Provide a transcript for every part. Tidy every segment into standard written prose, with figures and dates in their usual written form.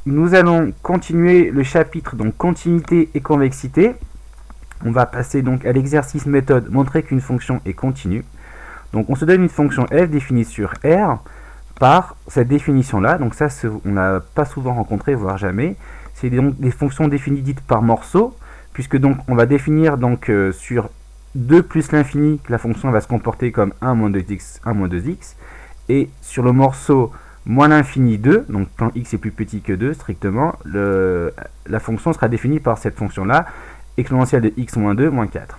nous allons continuer le chapitre, donc continuité et convexité. On va passer donc à l'exercice méthode, montrer qu'une fonction est continue. Donc on se donne une fonction f définie sur R par cette définition-là. Donc ça, on n'a pas souvent rencontré, voire jamais. C'est donc des fonctions définies dites par morceau, puisque donc on va définir donc sur 2 plus l'infini que la fonction va se comporter comme 1 moins 2x, 1 moins 2x. Et sur le morceau moins l'infini 2, donc quand x est plus petit que 2 strictement, la fonction sera définie par cette fonction-là, exponentielle de x moins 2 moins 4.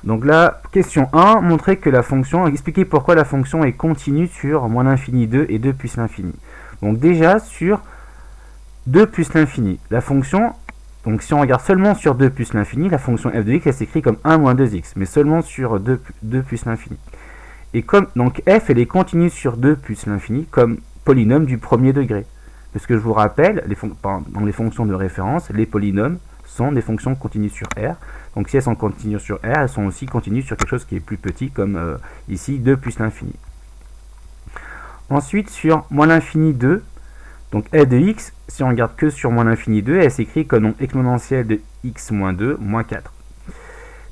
Donc là, question 1, montrer que la fonction, expliquer pourquoi la fonction est continue sur moins l'infini 2 et 2 plus l'infini. Donc déjà, sur 2 plus l'infini, la fonction, donc si on regarde seulement sur 2 plus l'infini, la fonction f de x, elle s'écrit comme 1 moins 2x, mais seulement sur 2 plus l'infini. Et comme, donc f, elle est continue sur 2 plus l'infini comme polynôme du premier degré. Parce que je vous rappelle, dans les fonctions de référence, les polynômes sont des fonctions continues sur R. Donc si elles sont continues sur R, elles sont aussi continues sur quelque chose qui est plus petit, comme ici 2 plus l'infini. Ensuite, sur moins l'infini 2, donc f de x, si on regarde que sur moins l'infini 2, elle s'écrit comme donc exponentielle de x moins 2 moins 4.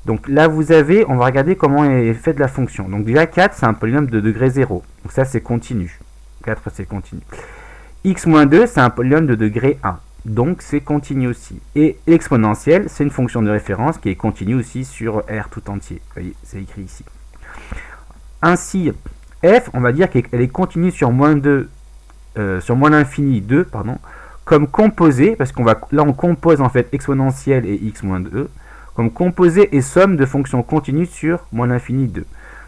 Donc là, vous avez, on va regarder comment est faite la fonction. Donc déjà, 4, c'est un polynôme de degré 0. Donc ça, c'est continu. 4, c'est continu. X moins 2, c'est un polynôme de degré 1. Donc c'est continu aussi. Et l'exponentielle, c'est une fonction de référence qui est continue aussi sur R tout entier. Vous voyez, c'est écrit ici. Ainsi, f, on va dire qu'elle est continue sur moins l'infini 2, pardon, comme composée, parce qu'on va là on compose en fait exponentielle et x moins 2, comme composée et somme de fonctions continues sur moins l'infini 2.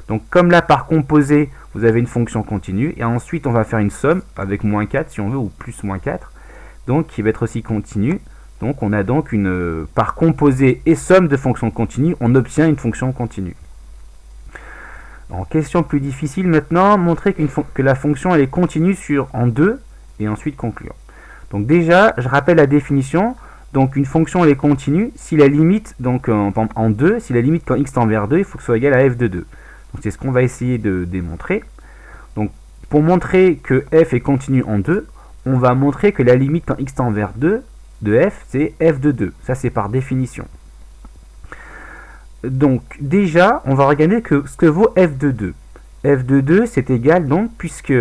Donc comme là par composée, vous avez une fonction continue, et ensuite on va faire une somme avec moins 4 si on veut, ou plus moins 4, donc qui va être aussi continue. Donc on a donc par composée et somme de fonctions continues, on obtient une fonction continue. En question plus difficile maintenant, montrer que la fonction elle est continue en 2, et ensuite conclure. Donc déjà, je rappelle la définition. Donc une fonction elle est continue si la limite, donc en 2, si la limite quand x tend vers 2, il faut que ce soit égal à f de 2. Donc c'est ce qu'on va essayer de démontrer. Donc pour montrer que f est continue en 2, on va montrer que la limite quand x tend vers 2 de f, c'est f de 2. Ça c'est par définition. Donc déjà, on va regarder ce que vaut f de 2. F de 2, c'est égal donc, puisque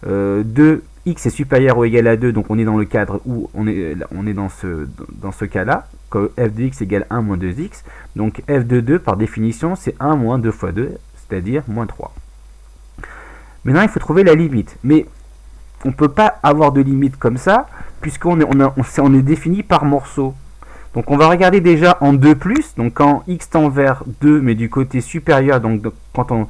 2 x est supérieur ou égal à 2, donc on est dans le cadre où on est dans ce cas-là, que f de x égale 1 moins 2x, donc f de 2 par définition c'est 1 moins 2 fois 2, c'est-à-dire moins 3. Maintenant il faut trouver la limite, mais on ne peut pas avoir de limite comme ça, puisqu'on est défini par morceau. Donc on va regarder déjà en 2+, donc quand x tend vers 2, mais du côté supérieur, donc quand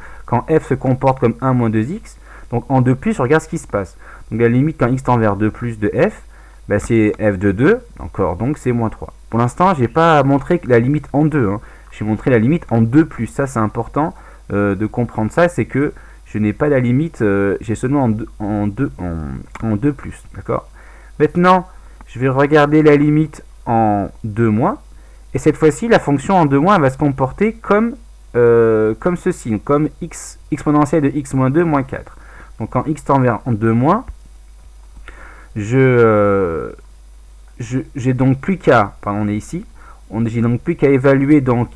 f se comporte comme 1 moins 2x, donc en 2+, on regarde ce qui se passe. Donc la limite quand x tend vers 2 plus de f, bah c'est f de 2, encore, donc c'est moins 3. Pour l'instant, je n'ai pas montré la limite en 2, hein. J'ai montré la limite en 2+. Ça, c'est important de comprendre ça, c'est que je n'ai pas la limite, j'ai seulement en 2+. D'accord ? Maintenant, je vais regarder la limite en 2-, et cette fois-ci, la fonction en 2-, va se comporter comme ceci, comme x exponentielle de x moins 2 moins 4. Donc quand x tend vers en 2-, j'ai donc plus qu'à, on est ici, j'ai donc plus qu'à évaluer, donc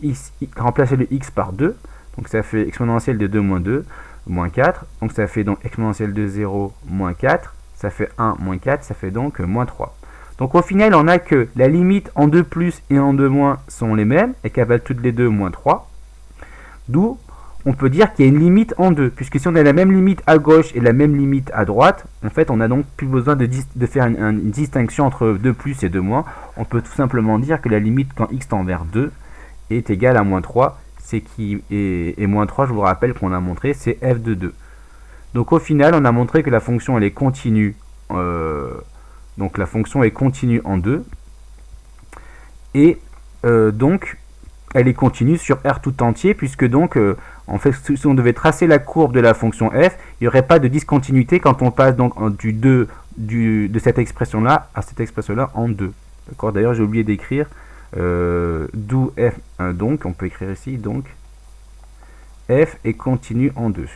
remplacer le x par 2, donc ça fait exponentielle de 2 moins 2, moins 4, donc ça fait donc exponentielle de 0, moins 4, ça fait 1, moins 4, ça fait donc moins 3. Donc au final, on a que la limite en 2+ et en 2- sont les mêmes, et qu'elles valent toutes les deux moins 3, d'où on peut dire qu'il y a une limite en 2, puisque si on a la même limite à gauche et la même limite à droite, en fait on n'a donc plus besoin de faire une distinction entre 2+ et 2-. On peut tout simplement dire que la limite quand x tend vers 2 est égale à moins 3, et moins 3, je vous rappelle qu'on a montré, c'est f de 2. Donc au final, on a montré que la fonction elle est continue, donc la fonction est continue en 2, et donc elle est continue sur R tout entier, puisque donc en fait si on devait tracer la courbe de la fonction f, il n'y aurait pas de discontinuité quand on passe donc de cette expression là à cette expression là en 2. D'accord. D'ailleurs j'ai oublié d'écrire d'où f, donc on peut écrire ici, donc f est continue en 2.